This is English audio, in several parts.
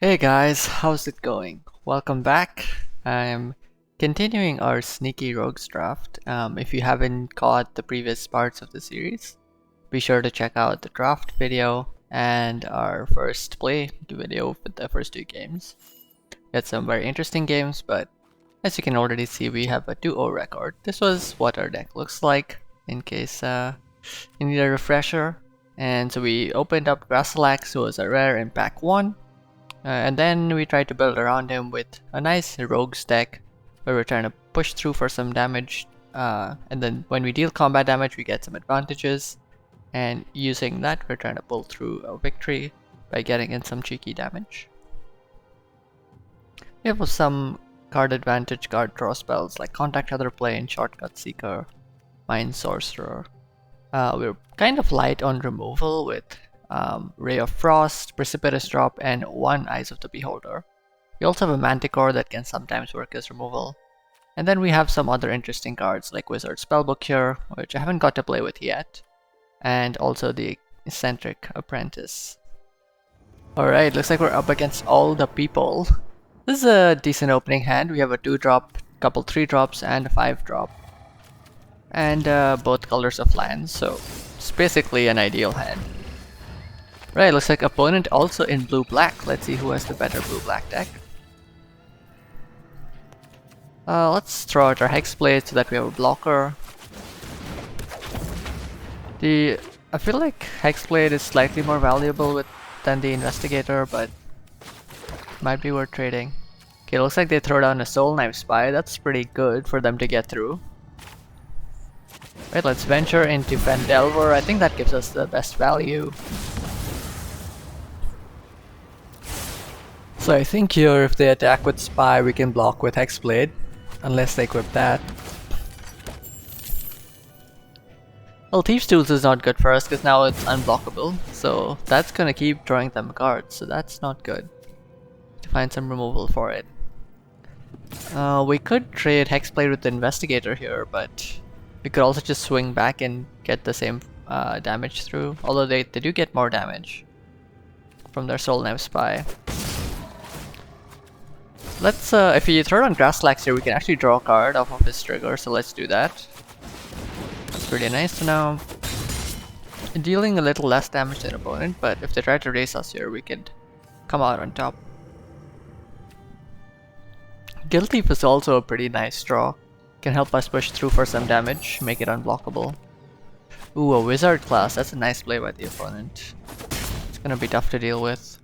Hey guys, how's it going? Welcome back. I'm continuing our Sneaky Rogues draft. If you haven't caught the previous parts of the series, be sure to check out the draft video and our first play video with the first two games. We had some very interesting games, but as you can already see, we have a 2-0 record. This was what our deck looks like in case you need a refresher. And so we opened up Grassalax, who was a rare in pack 1. And then we try to build around him with a nice rogues deck where we're trying to push through for some damage, and then when we deal combat damage we get some advantages, and using that we're trying to pull through a victory by getting in some cheeky damage. We have some card advantage card draw spells like Contact Other Plane, Shortcut Seeker, Mind Sorcerer. We're kind of light on removal with Ray of Frost, Precipitous Drop, and one Eyes of the Beholder. We also have a Manticore that can sometimes work as removal. And then we have some other interesting cards like Wizard Spellbook here, which I haven't got to play with yet, and also the Eccentric Apprentice. Alright, looks like we're up against all the people. This is a decent opening hand. We have a 2-drop, couple 3-drops, and a 5-drop. And both colors of lands, so it's basically an ideal hand. Right, looks like opponent also in blue-black. Let's see who has the better blue-black deck. Let's throw out our Hexblade so that we have a blocker. I feel like Hexblade is slightly more valuable than the Investigator, but might be worth trading. Okay, looks like they throw down a Soul Knife Spy. That's pretty good for them to get through. Right, let's venture into Fendelver. I think that gives us the best value. So I think here if they attack with Spy, we can block with Hexblade, unless they equip that. Well, Thieves' Tools is not good for us because now it's unblockable, so that's gonna keep drawing them cards, so that's not good. To find some removal for it. We could trade Hexblade with the Investigator here, but we could also just swing back and get the same damage through, although they do get more damage from their Soul Knife Spy. Let's, if you throw on Grassalax here, we can actually draw a card off of his trigger, so let's do that. That's pretty nice to know. Dealing a little less damage than opponent, but if they try to race us here, we could come out on top. Guild Thief is also a pretty nice draw. Can help us push through for some damage, make it unblockable. Ooh, a Wizard class, that's a nice play by the opponent. It's gonna be tough to deal with.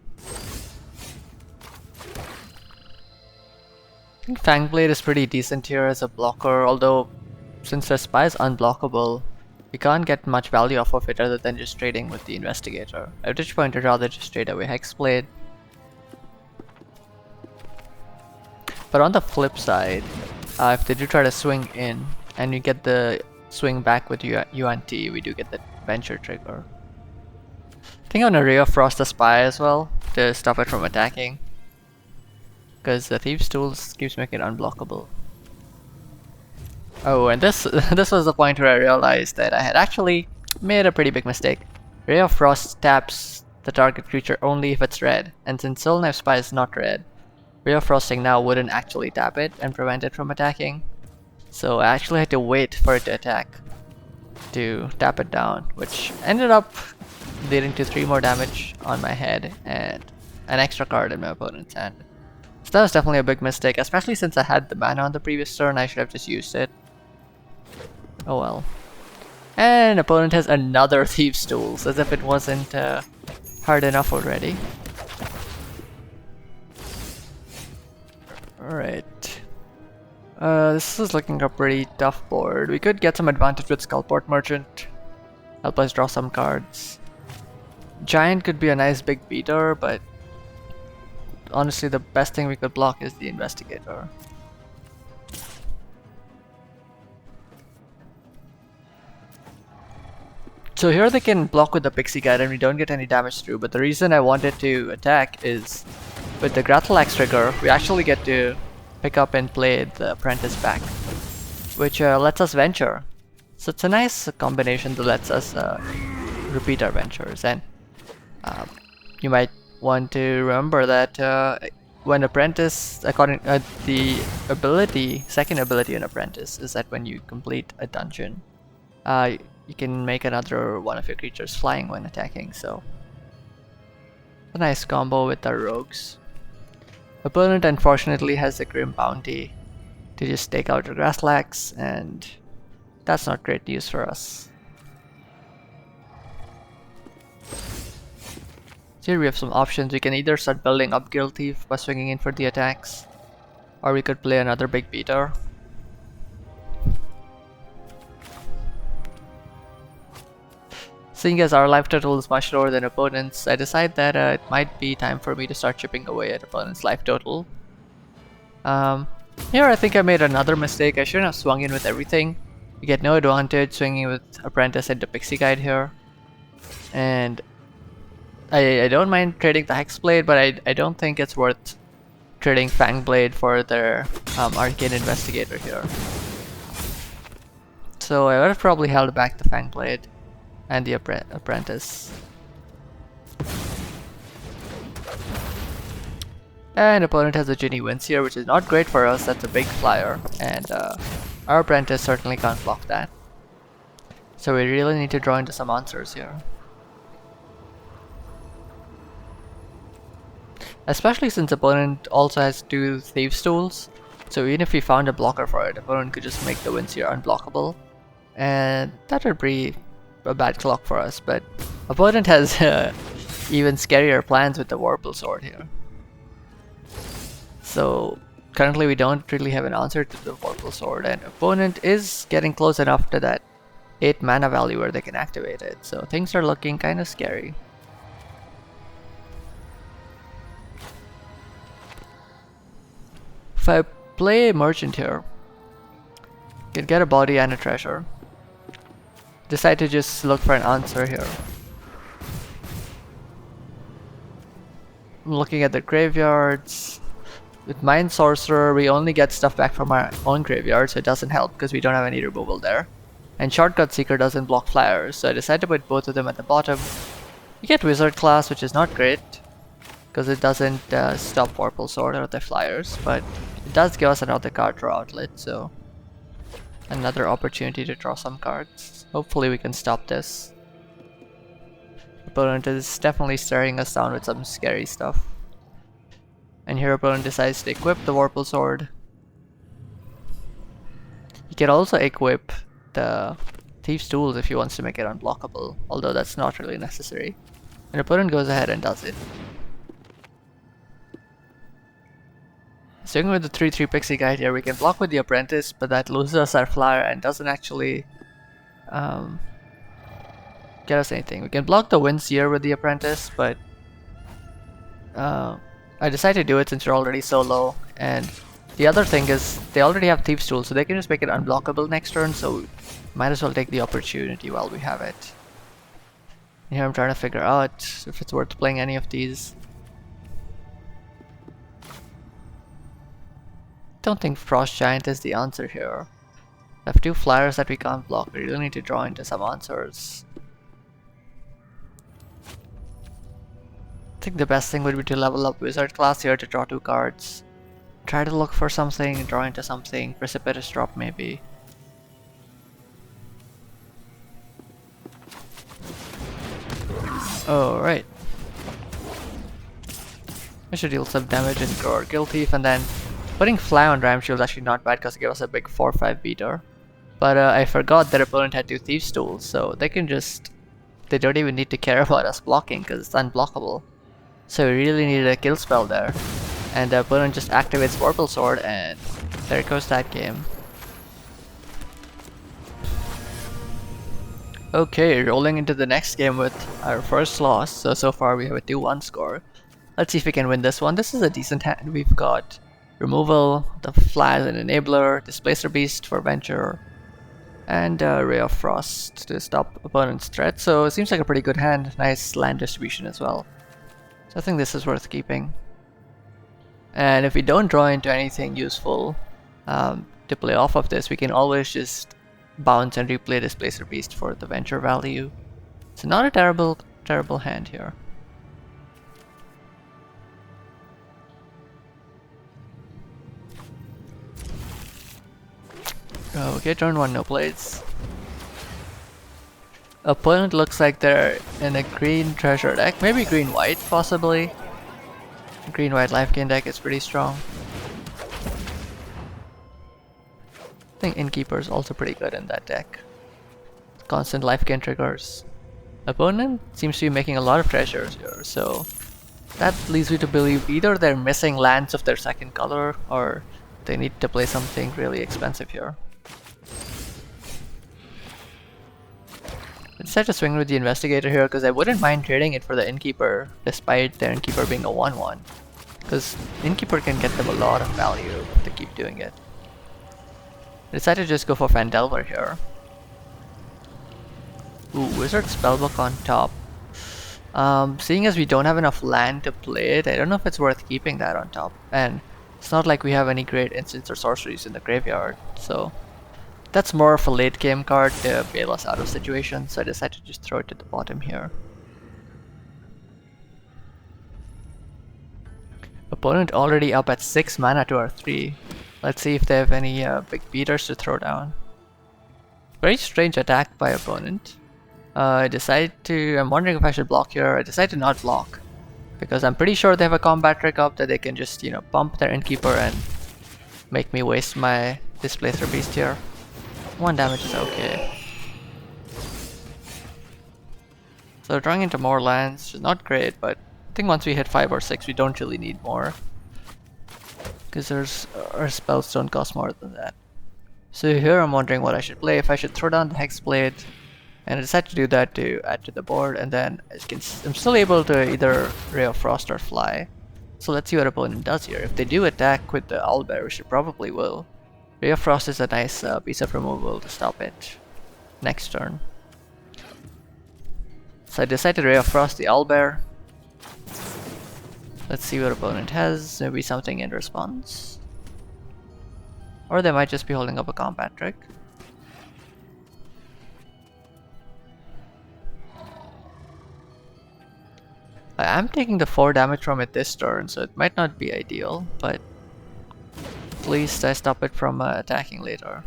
I think Fangblade is pretty decent here as a blocker, although since the Spy is unblockable, we can't get much value off of it other than just trading with the Investigator. At which point I'd rather just trade away Hexblade. But on the flip side, if they do try to swing in, and you get the swing back with UNT, we do get the Venture trigger. I think I'm gonna Ray of Frost the Spy as well, to stop it from attacking. Because the Thieves' Tools keeps making it unblockable. Oh, and this was the point where I realized that I had actually made a pretty big mistake. Ray of Frost taps the target creature only if it's red, and since Soul Knife Spy is not red, Ray of Frosting now wouldn't actually tap it and prevent it from attacking. So I actually had to wait for it to attack to tap it down, which ended up leading to 3 more damage on my head and an extra card in my opponent's hand. So that was definitely a big mistake, especially since I had the mana on the previous turn. I should have just used it. Oh well. And opponent has another Thieves' Tools, as if it wasn't hard enough already. Alright. This is looking a pretty tough board. We could get some advantage with Skullport Merchant. Help us draw some cards. Giant could be a nice big beater, but honestly the best thing we could block is the Investigator. So here they can block with the Pixie Guide and we don't get any damage through, but the reason I wanted to attack is with the Grathalax trigger, we actually get to pick up and play the Apprentice back, which lets us venture. So it's a nice combination that lets us repeat our ventures, and you might want to remember that when Apprentice, according the second ability in Apprentice is that when you complete a dungeon, you can make another one of your creatures flying when attacking, so a nice combo with our rogues. Opponent unfortunately has the Grim Bounty to just take out the Grasslax, and that's not great news for us. So here we have some options. We can either start building up Guild Thief by swinging in for the attacks, or we could play another big beater. Seeing as our life total is much lower than opponents, I decide that it might be time for me to start chipping away at opponent's life total. Here I think I made another mistake. I shouldn't have swung in with everything. You get no advantage swinging with Apprentice and the Pixie Guide here. And I don't mind trading the Hexblade, but I don't think it's worth trading Fangblade for their Arcane Investigator here. So I would have probably held back the Fangblade and the Apprentice. And opponent has a Ginny Wins here, which is not great for us. That's a big flyer, and our Apprentice certainly can't block that. So we really need to draw into some answers here. Especially since opponent also has 2 Thieves' Tools, so even if we found a blocker for it, opponent could just make the Wins here unblockable, and that would be a bad clock for us. But opponent has even scarier plans with the Warple Sword here. So currently we don't really have an answer to the Warple Sword, and opponent is getting close enough to that 8 mana value where they can activate it, so things are looking kind of scary. If I play Merchant here, can get a body and a treasure. Decide to just look for an answer here. I'm looking at the graveyards. With Mind Sorcerer, we only get stuff back from our own graveyard, so it doesn't help because we don't have any removal there. And Shortcut Seeker doesn't block flyers, so I decided to put both of them at the bottom. We get Wizard class, which is not great because it doesn't stop Warple Sword or the flyers, but it does give us another card draw outlet, so another opportunity to draw some cards. Hopefully we can stop this. Opponent is definitely staring us down with some scary stuff. And here opponent decides to equip the Warple Sword. He can also equip the Thieves' Tools if he wants to make it unblockable, although that's not really necessary. And opponent goes ahead and does it. Sticking with the 3/3 Pixie Guide here, we can block with the Apprentice, but that loses us our flyer and doesn't actually get us anything. We can block the Winds here with the Apprentice, but I decided to do it since we're already so low. And the other thing is they already have Thieves' Tool, so they can just make it unblockable next turn, so might as well take the opportunity while we have it. And here I'm trying to figure out if it's worth playing any of these. Don't think Frost Giant is the answer here. I have 2 flyers that we can't block. We really need to draw into some answers. I think the best thing would be to level up Wizard class here to draw 2 cards. Try to look for something, draw into something, Precipitous Drop maybe. Alright. I should deal some damage and grow our Guild Thief, and then putting Fly on Ram Shield is actually not bad because it gives us a big 4/5 beater. But I forgot that opponent had 2 Thieves' Tools, so they can just... they don't even need to care about us blocking because it's unblockable. So we really needed a kill spell there. And the opponent just activates Warple Sword, and there goes that game. Okay, rolling into the next game with our first loss. So far we have a 2-1 score. Let's see if we can win this one. This is a decent hand. We've got Removal, the Flash and Enabler, Displacer Beast for Venture, and Ray of Frost to stop opponent's threat. So it seems like a pretty good hand. Nice land distribution as well. So I think this is worth keeping. And if we don't draw into anything useful to play off of this, we can always just bounce and replay Displacer Beast for the Venture value. So not a terrible hand here. Okay, turn 1, no plays. Opponent looks like they're in a green treasure deck, maybe green-white possibly. Green-white life gain deck is pretty strong. I think Innkeeper is also pretty good in that deck. Constant life gain triggers. Opponent seems to be making a lot of treasures here, so that leads me to believe either they're missing lands of their second color or they need to play something really expensive here. I decided to swing with the Investigator here because I wouldn't mind trading it for the Innkeeper despite their Innkeeper being a 1-1. Because Innkeeper can get them a lot of value if they keep doing it. I decided to just go for Phandelver here. Ooh, Wizard Spellbook on top. Seeing as we don't have enough land to play it, I don't know if it's worth keeping that on top. And it's not like we have any great instants or sorceries in the graveyard, so that's more of a late game card to bail us out of situations, so I decided to just throw it to the bottom here. Opponent already up at 6 mana to our 3. Let's see if they have any big beaters to throw down. Very strange attack by opponent. I'm wondering if I should block here. I decided to not block because I'm pretty sure they have a combat trick up that they can just, you know, pump their Innkeeper and make me waste my Displacer Beast here. 1 damage is okay. So drawing into more lands is not great, but I think once we hit 5 or 6 we don't really need more. Because our spells don't cost more than that. So here I'm wondering what I should play, if I should throw down the Hexblade. And I decided to do that to add to the board, and then I'm still able to either Ray of Frost or Fly. So let's see what opponent does here. If they do attack with the Owlbear, which they probably will, Ray of Frost is a nice piece of removal to stop it next turn. So I decided to Ray of Frost the Owlbear. Let's see what opponent has, maybe something in response. Or they might just be holding up a combat trick. I am taking the 4 damage from it this turn, so it might not be ideal, but at least I stop it from attacking later.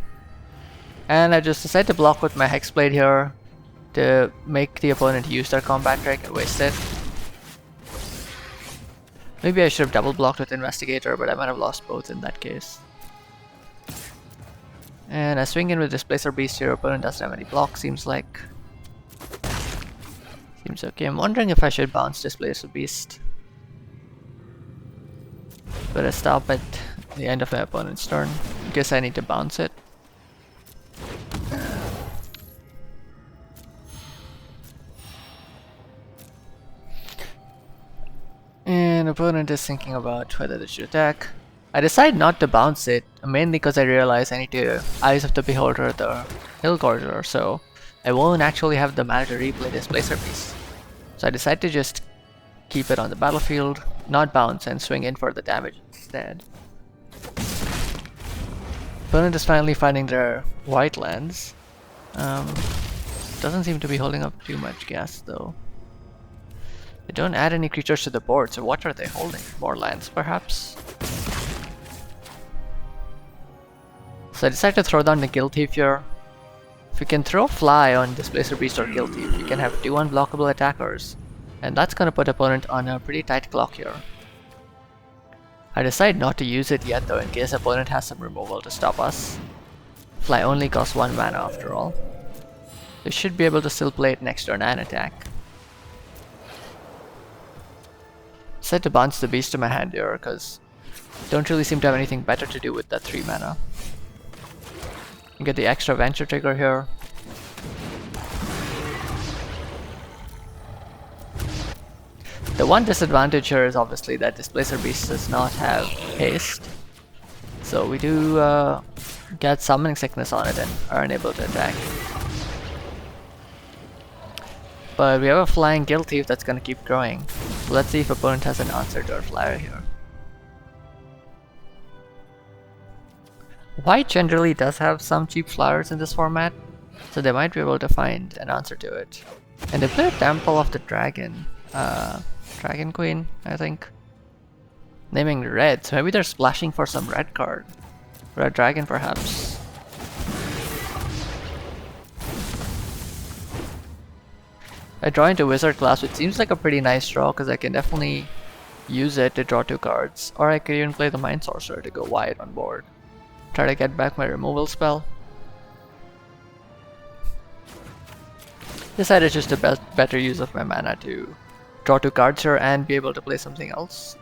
And I just decided to block with my Hexblade here to make the opponent use their combat trick and waste it. Maybe I should have double blocked with Investigator, but I might have lost both in that case. And I swing in with Displacer Beast here. Opponent doesn't have any block, seems like. Seems okay. I'm wondering if I should bounce Displacer Beast. But I stop at the end of my opponent's turn. Guess I need to bounce it. And opponent is thinking about whether they should attack. I decide not to bounce it, mainly because I realize I need to Eyes of the Beholder the Hillgorger, so I won't actually have the mana to replay Displacer Beast. So I decide to just keep it on the battlefield, not bounce, and swing in for the damage instead. Opponent is finally finding their white lands. Doesn't seem to be holding up too much gas though. They don't add any creatures to the board, so what are they holding? More lands perhaps? So I decided to throw down the Guild Thief here. If we can throw Fly on Displacer Beast or Guild Thief, we can have 2 unblockable attackers. And that's gonna put opponent on a pretty tight clock here. I decide not to use it yet though, in case opponent has some removal to stop us. Fly only costs 1 mana after all. They should be able to still play it next turn and attack. Decide to bounce the beast to my hand here, because don't really seem to have anything better to do with that 3 mana. Get the extra venture trigger here. The one disadvantage here is obviously that Displacer Beast does not have haste. So we do get Summoning Sickness on it and are unable to attack. But we have a Flying Guild Thief that's gonna keep growing. So let's see if opponent has an answer to our flyer here. White generally does have some cheap flyers in this format, so they might be able to find an answer to it. And they play a Temple of the Dragon. Dragon Queen, I think. Naming red, so maybe they're splashing for some red card. Red Dragon perhaps. I draw into Wizard class, which seems like a pretty nice draw because I can definitely use it to draw 2 cards. Or I could even play the Mind Sorcerer to go wide on board. Try to get back my removal spell. Decided just a better use of my mana to draw 2 cards here and be able to play something else.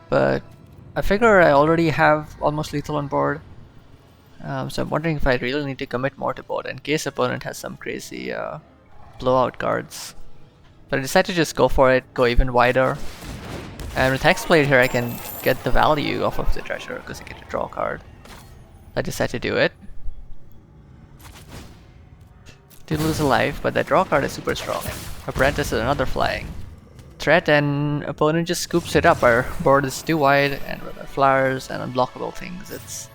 But I figure I already have almost lethal on board. So I'm wondering if I really need to commit more to board in case opponent has some crazy blowout cards. But I decided to just go for it, go even wider. And with Hexblade here I can get the value off of the treasure because I get to draw a card. I decided to do it. Did lose a life, but that draw card is super strong. Apprentice is another flying threat and opponent just scoops it up. Our board is too wide and with our flowers and unblockable things, it's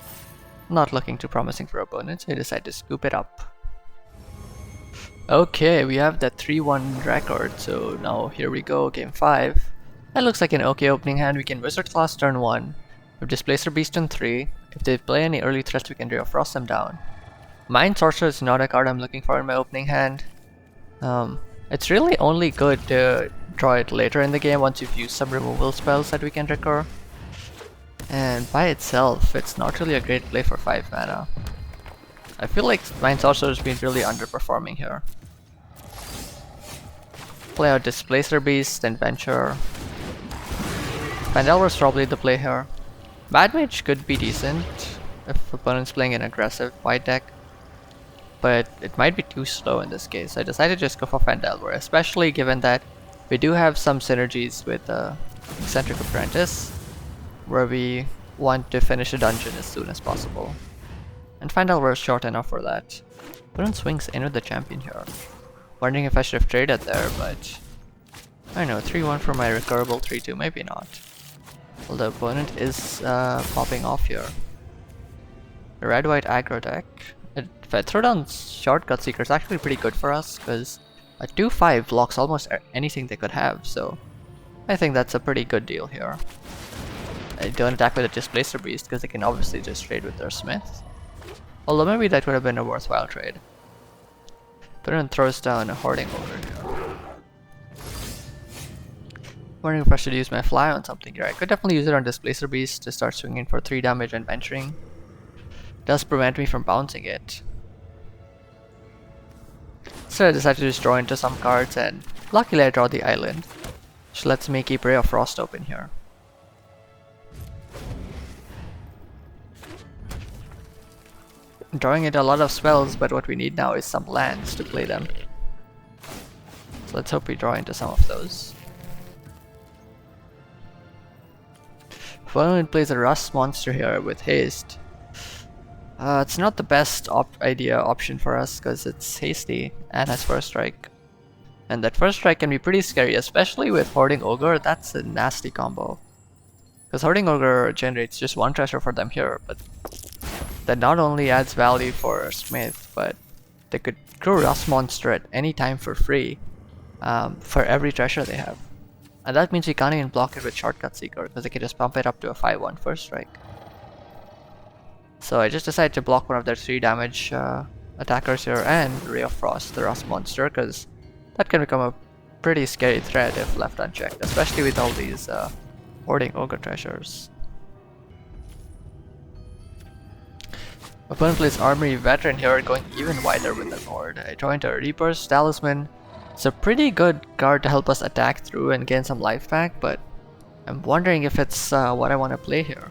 not looking too promising for opponents, so I decide to scoop it up. Okay, we have that 3-1 record, so now here we go, game 5. That looks like an okay opening hand. We can Wizard class turn 1. We Displacer Beast turn 3. If they play any early threats, we can Ray of Frost them down. Mind Sorcerer is not a card I'm looking for in my opening hand. It's really only good to draw it later in the game once you've used some removal spells that we can recur. And by itself, it's not really a great play for 5 mana. I feel like Mind Sorcerer has been really underperforming here. Play out Displacer Beast and Venture. Vandelver's probably the play here. Bad Mage could be decent if opponent's playing an aggressive white deck, but it might be too slow in this case. I decided to just go for Vandelver, especially given that we do have some synergies with Eccentric Apprentice, where we want to finish a dungeon as soon as possible. And Vandelver is short enough for that. Opponent swings in with the champion here. Wondering if I should have traded there, but I don't know, 3-1 for my recurable 3-2, maybe not. Well, the opponent is popping off here. The red-white aggro deck. If I throw down Shortcut Seeker, it's actually pretty good for us because a 2-5 blocks almost anything they could have, so I think that's a pretty good deal here. I don't attack with a Displacer Beast because they can obviously just trade with their Smith. Although maybe that would have been a worthwhile trade. Opponent throws down a Hoarding Ogre here. Wondering if I should use my fly on something here. I could definitely use it on Displacer Beast to start swinging for 3 damage and venturing. Does prevent me from bouncing it. So I decided to just draw into some cards and luckily I draw the island, which lets me keep Ray of Frost open here. I'm drawing into a lot of spells, but what we need now is some lands to play them. So let's hope we draw into some of those. Opponent plays a Rust monster here with haste. It's not the best option for us because it's hasty and has first strike. And that first strike can be pretty scary, especially with Hoarding Ogre. That's a nasty combo. Because Hoarding Ogre generates just 1 treasure for them here, but that not only adds value for Smith, but they could grow Rust Monster at any time for free for every treasure they have. And that means we can't even block it with Shortcut Seeker because they can just pump it up to a 5-1 first strike. So I just decided to block one of their 3 damage attackers here and Ray of Frost, the Rust Monster, because that can become a pretty scary threat if left unchecked, especially with all these Hoarding Ogre treasures. Opponent plays Armory Veteran here, going even wider with the board. I draw into a Reaper's Talisman. It's a pretty good card to help us attack through and gain some life back, but I'm wondering if it's what I want to play here.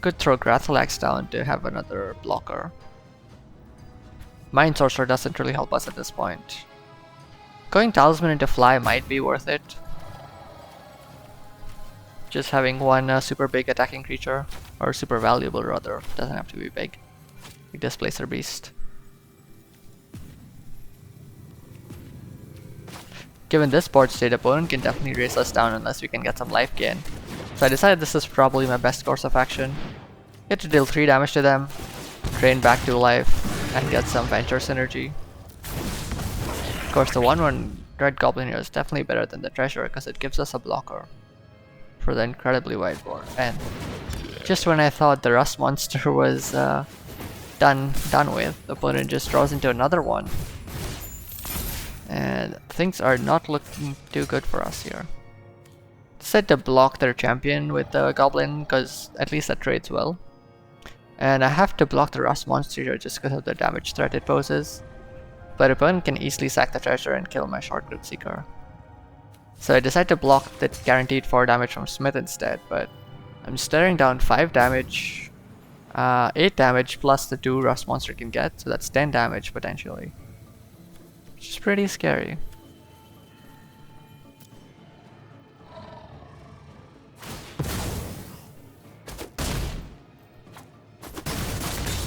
Could throw Grathalax down to have another blocker. Mind Sorcerer doesn't really help us at this point. Going Talisman into Fly might be worth it. Just having one super big attacking creature, or super valuable rather, doesn't have to be big. We Displacer Beast. Given this board state, opponent can definitely race us down unless we can get some life gain. So I decided this is probably my best course of action. Get to deal 3 damage to them, drain back 2 life, and get some Venture synergy. Of course, the 1/1 Red Goblin here is definitely better than the Treasure because it gives us a blocker for the incredibly wide board. And just when I thought the Rust Monster was done with, the opponent just draws into another one. And things are not looking too good for us here. Decide to block their champion with the goblin because at least that trades well. And I have to block the rust monster here just because of the damage threat it poses. But opponent can easily sack the treasure and kill my short group seeker. So I decide to block the guaranteed 4 damage from Smith instead, but I'm staring down 5 damage, 8 damage plus the 2 rust monster can get, so that's 10 damage potentially. Which is pretty scary.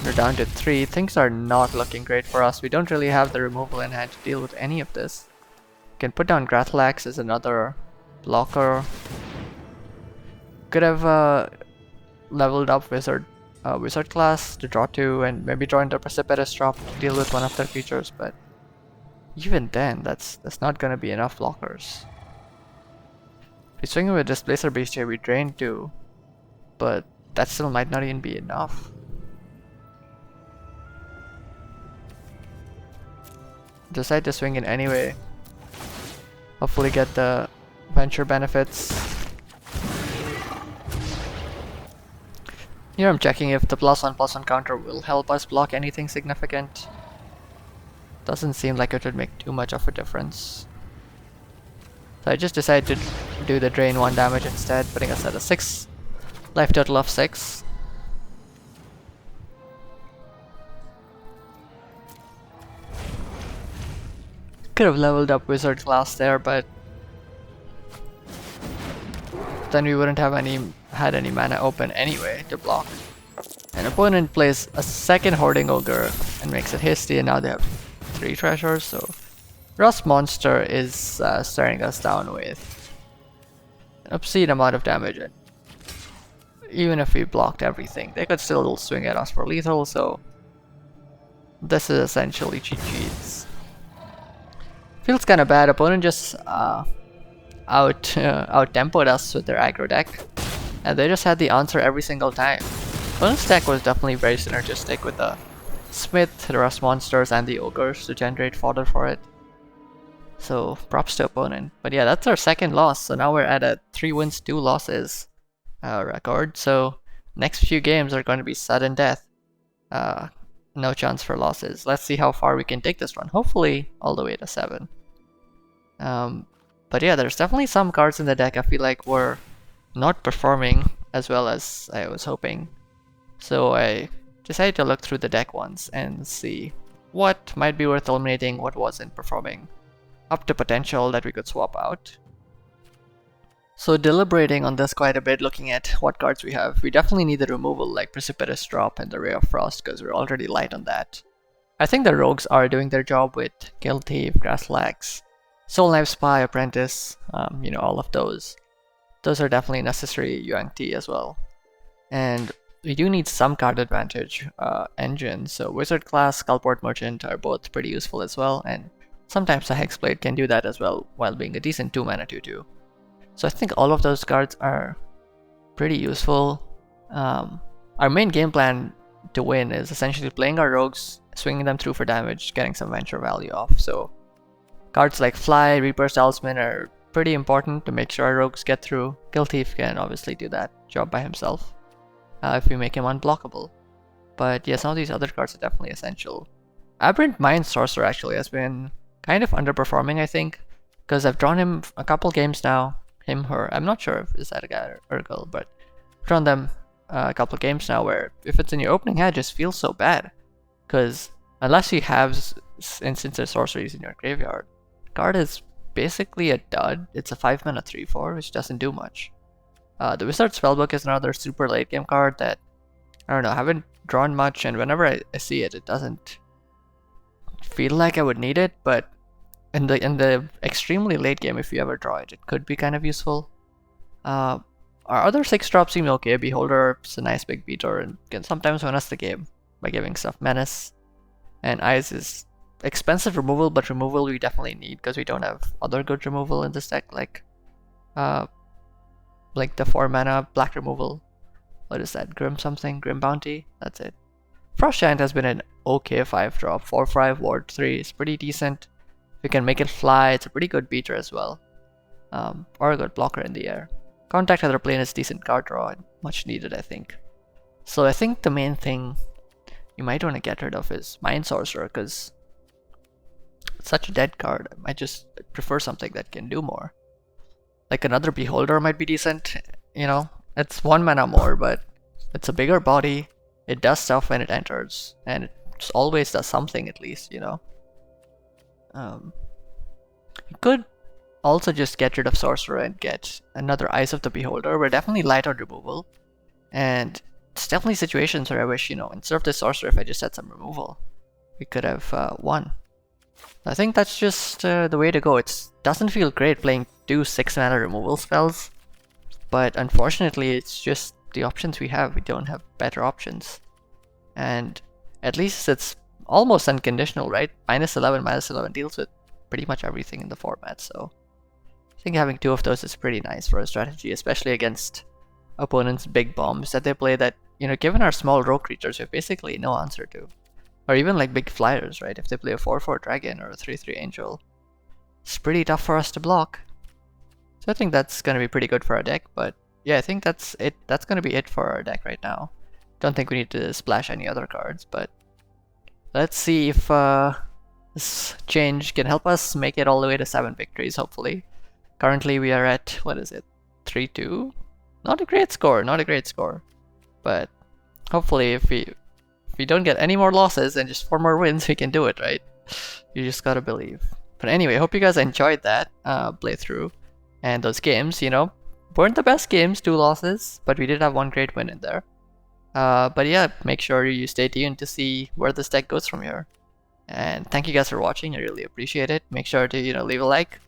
We're down to 3. Things are not looking great for us. We don't really have the removal in hand to deal with any of this. Can put down Grathalax as another blocker. Could have leveled up Wizard class to draw 2 and maybe draw into Precipitous Drop to deal with one of their creatures, but even then, that's not gonna be enough blockers. If we swing with Displacer Beast here, we drain 2, but that still might not even be enough. Decide to swing in anyway. Hopefully get the venture benefits. Here I'm checking if the +1/+1 counter will help us block anything significant. Doesn't seem like it would make too much of a difference. So I just decided to do the drain 1 damage instead, putting us at a 6 life total of 6. Could have leveled up Wizard class there, but then we wouldn't have had any mana open anyway to block. An opponent plays a second Hoarding Ogre and makes it hasty, and now they have 3 treasures, so Rust Monster is staring us down with an obscene amount of damage. And even if we blocked everything, they could still swing at us for lethal, so this is essentially cheat sheets. Feels kind of bad. Opponent just out-tempoed us with their aggro deck, and they just had the answer every single time. Opponent's deck was definitely very synergistic with the Smith, the Rust Monsters, and the Ogres to generate fodder for it. So props to opponent. But yeah, that's our second loss. So now we're at a 3 wins, 2 losses record. So next few games are going to be sudden death. No chance for losses. Let's see how far we can take this run. Hopefully all the way to 7. But yeah, there's definitely some cards in the deck I feel like were not performing as well as I was hoping. So I decided to look through the deck once and see what might be worth eliminating, what wasn't performing up to potential that we could swap out. So deliberating on this quite a bit, looking at what cards we have, we definitely need the removal like Precipitous Drop and the Ray of Frost because we're already light on that. I think the rogues are doing their job with Guild Thief, Grathalax, Soul Knife Spy, Apprentice, all of those. Those are definitely necessary Yuang Ti as well. And we do need some card advantage engines, so Wizard class, Skullport Merchant are both pretty useful as well, and sometimes a Hexblade can do that as well while being a decent 2 mana 2/2. So I think all of those cards are pretty useful. Our main game plan to win is essentially playing our rogues, swinging them through for damage, getting some venture value off. So cards like Fly, Reaper's Talisman are pretty important to make sure our rogues get through. Guild Thief can obviously do that job by himself if we make him unblockable. But yeah, some of these other cards are definitely essential. Aberrant Mind Sorcerer actually has been kind of underperforming, I think, because I've drawn him a couple games now. Him, her, I'm not sure if is that a guy or a girl, but I've drawn them a couple games now where if it's in your opening hand, it just feels so bad. Because unless you have instances of sorceries in your graveyard, the card is basically a dud. It's a 5 mana 3/4, which doesn't do much. The Wizard Spellbook is another super late game card that, I don't know, I haven't drawn much, and whenever I see it, it doesn't feel like I would need it, but in the extremely late game, if you ever draw it, it could be kind of useful. Our other 6 drops seem okay. Beholder is a nice big beater and can sometimes win us the game by giving stuff Menace. And Eyes is expensive removal, but removal we definitely need because we don't have other good removal in this deck, like the 4 mana black removal. What is that? Grim something? Grim Bounty? That's it. Frost Giant has been an okay 5 drop. 4/5 Ward 3 is pretty decent. If you can make it fly, it's a pretty good beater as well. Or a good blocker in the air. Contact Other Plane is decent card draw and much needed, I think. So I think the main thing you might want to get rid of is Mind Sorcerer, because it's such a dead card. I might just prefer something that can do more. Like another Beholder might be decent, you know? It's 1 mana more, but it's a bigger body. It does stuff when it enters, and it just always does something at least, you know? You could also just get rid of Sorcerer and get another Eyes of the Beholder. We're definitely light on removal, and it's definitely situations where I wish, you know, instead of the Sorcerer, if I just had some removal, we could have won. I think that's just the way to go. It doesn't feel great playing 2 6-mana removal spells, but unfortunately it's just the options we have. We don't have better options. And at least it's almost unconditional, right? -11 deals with pretty much everything in the format, so I think having 2 of those is pretty nice for a strategy, especially against opponents' big bombs that they play that, you know, given our small rogue creatures, we have basically no answer to. Or even like big flyers, right? If they play a 4/4 dragon or a 3/3 angel, it's pretty tough for us to block. So I think that's gonna be pretty good for our deck, but yeah, I think that's it. That's gonna be it for our deck right now. Don't think we need to splash any other cards, but let's see if this change can help us make it all the way to 7 victories, hopefully. Currently we are at, what is it, 3-2? Not a great score, not a great score. But hopefully if we don't get any more losses and just 4 more wins, we can do it, right? You just gotta believe. But anyway, hope you guys enjoyed that playthrough. And those games, you know, weren't the best games, 2 losses, but we did have 1 great win in there. But yeah, make sure you stay tuned to see where this deck goes from here. And thank you guys for watching, I really appreciate it. Make sure to, you know, leave a like,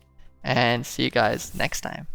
and see you guys next time.